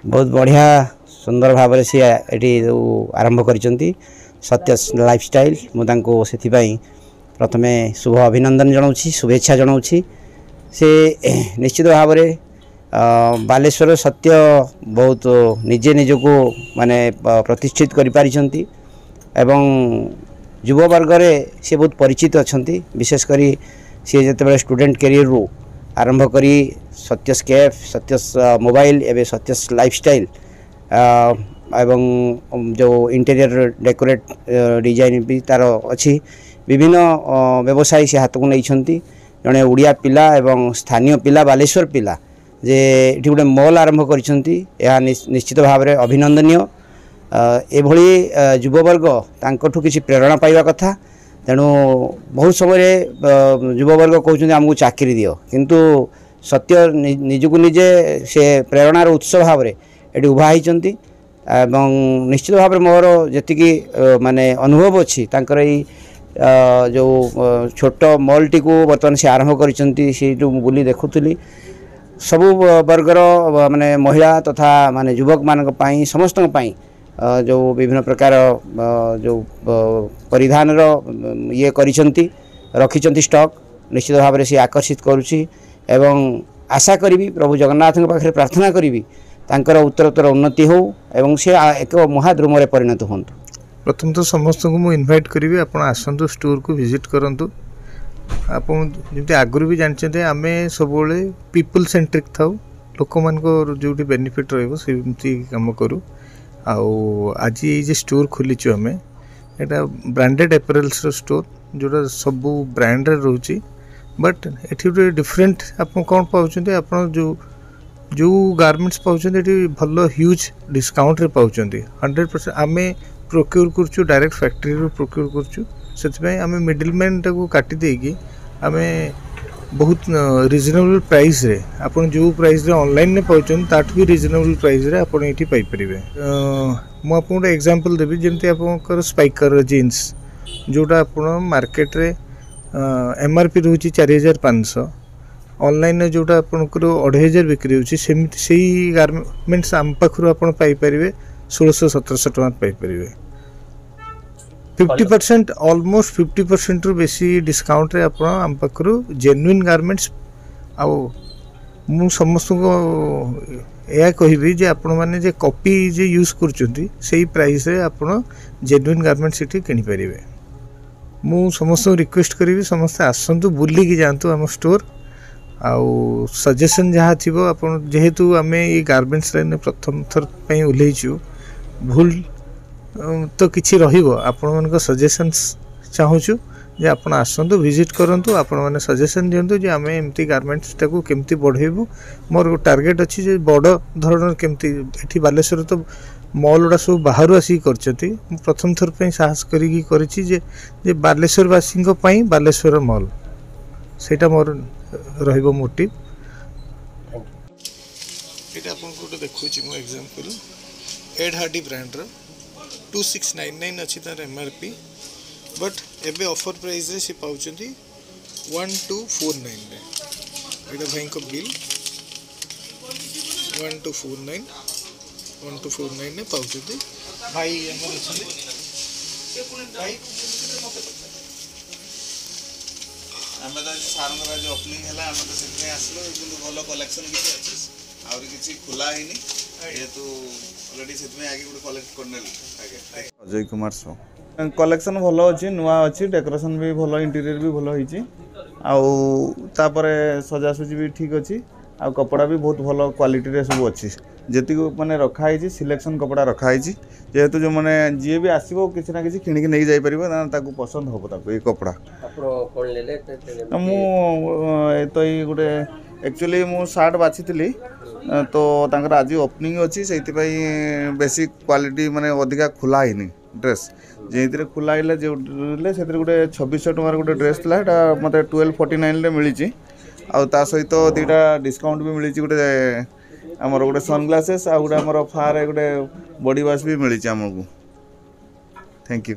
बहुत बढ़िया सुंदर भाव सी ये आरंभ कर सत्य लाइफस्टाइल मुझे प्रथमे शुभ अभिनंदन जनाऊँ शुभेच्छा जनाऊँ से निश्चित भाव में बालेश्वर सत्य बहुत निजे निजको माने प्रतिष्ठित करिपारिछंती एवं युववर्ग रे से बहुत परिचित अच्छी विशेषकर सी जिते स्टूडेंट कैरियर रू आरंभ करी सत्यस कैफ सत्यस मोबाइल एवं सत्यस लाइफस्टाइल एवं जो इंटीरियर डेकोरेट डिजाइन भी तार अच्छी विभिन्न व्यवसाय से हाथ को नहीं जड़े उड़िया पिला एवं स्थानीय पिला बालेश्वर पिला जे ये गोटे मॉल आरंभ करिसेंती यह निश्चित भाव में अभिनंदनीय एभली युववर्ग तांकठु किसी प्रेरणा पाइबा कथा तेणु बहुत समय युववर्ग कहते आमको चाकरी दियो किंतु सत्य निजको निजे से प्रेरणार उत्स भाव में ये उभा होती निश्चित भाव में मोर जी माने अनुभव अच्छी तांकर जो छोट मॉल टी को बर्तमान से आरंभ करिसेंती से बुली देखुली सबु वर्गर माने महिला तथा माने युवक मानक पाई समस्त पाई जो विभिन्न प्रकार जो परिधान ये करिसेंती रखिसेंती स्टॉक निश्चित भाव में सी आकर्षित करुच्ची एवं आशा करी प्रभु जगन्नाथ पाखे प्रार्थना करी तांकर उत्तरोत्तर उन्नति हो एवं से एक महाद्रुम परिणत हूँ। प्रथम तो समस्त को मुझे इनवाइट करी आप आसतु स्टोर को विजिट करूँ आप जमी आगुरी भी जानते आम सब पीपल सेंट्रिक था लोक मान जो बेनिफिट रही कम करूँ आज ये स्टोर खोलीचु आम यहाँ ब्रांडेड एपेरेल्स स्टोर जोटा सब ब्रांड रोचे बट ये डिफरेंट आप कौन पाँच आप जो गारमेंट्स पाँच भल ह्यूज डिस्काउंट रे पाँच 100% आम प्रोक्योर कर डायरेक्ट फैक्ट्री रू प्रोक्योर कर आम मिडिल मैन टाक काटी देकी आम बहुत रिजनेबल प्राइस रे आपन जो प्राइस रे ऑनलाइन ने पाउछन ताठ भी रिजनेबल प्राइस रे आपन एठी पाई परिबे। मु आपन एग्जांपल देबी जेमते आपन स्पाइकर जीन्स जोटा आपन मार्केट रे एमआरपी रहउची 4500 ऑनलाइन जोटा आपन 2500 बिक्री होची सेमिति सेही गारमेंट्स आम पाखरु आपन पाई परिबे 1600-1700 टका पाई परिबे 50% ऑलमोस्ट 50% रु बेसी डिस्काउंट रे आपन आम पाखरु जेन्युइन गारमेंट्स आउ मु समस्त को या कहबी जे आपण माने जे कॉपी जे यूज करचुंती सेही प्राइस रे आपण जेन्युइन गारमेंट्स एठी किनि परिबे। मु समस्त रिक्वेस्ट करिवि समस्त आसंतु बुल्ली की जानतु हम स्टोर आउ सजेशन जहाँ थी आपण जेहेतु आमे ये गारमेंट्स लाइन प्रथम थर पई उलेइछु भूल तो किछि रहिबो आपण मन सजेशंस चाहूछु जे आपण आसंतु विजिट करंतु आपण माने सजेशन दियंतु जे आमे एमती गारमेंट्स टाको केमती बढ़ेबु मोर टार्गेट अछि जे बड़ धरणर केमती एठी बालेश्वर तो मॉल उडा सब बाहर आसी करछथि प्रथम थर पई साहस करिकी करछि जे बालेश्वर वासी को पई बालेश्वर मॉल सेटा मोर रहिबो मोटिव एटा आपण को देखुछि मो एग्जांपल एड हार्डी ब्रांड रो 2699 अच्छी तार एमआरपी बट एबे ऑफर प्राइस रे से पाउचंती 1249 रे एटा भाई को बिल 1249 ने पाउचंती भाई हमर अछि भाई आमे तो सारंगरा जो ओपनिंग हला आमे तो सेमे आसलो किंतु भलो कलेक्शन किछि अछि और किछि खुला हिनी ये तो ऑलरेडी सेमे आगे गुड कलेक्ट करनेल आगे अजय कुमार सो कलेक्शन भलो अछि नुवा अछि डेकोरेशन भी भलो इंटीरियर भी भलो हिछि आउ तापरे सजासुजी भी ठीक अछि आ कपड़ा भी बहुत भलो क्वालिटी रे सब अछि जेति को माने रखा हिछि सिलेक्शन कपड़ा रखा हिछि जेहेतु जो माने जे भी आसीबो किछि ना किछि किनि के नै जाय परिबो ताकू पसंद होबो ताकू ए कपड़ा आपरो कोन लेले मु तो ई गुटे एक्चुअली मु शर्ट बाछितली तो तांकर आज ओपनिंग अछि सेति पई बेसी क्वालिटी माने अधिका खुला हिनी ड्रेस जेतिरे खुला आइले जे सेतिरे गुटे 2600 टका गुटे ड्रेस थला एटा मते 1249 रे मिली छि आ ता सहित दीटा डिस्काउंट भी मिली छि गुटे हमर गुटे सनग्लासेस आ गुटे हमर फार गुटे बॉडी वाश भी मिली छि हमकु थैंक यू।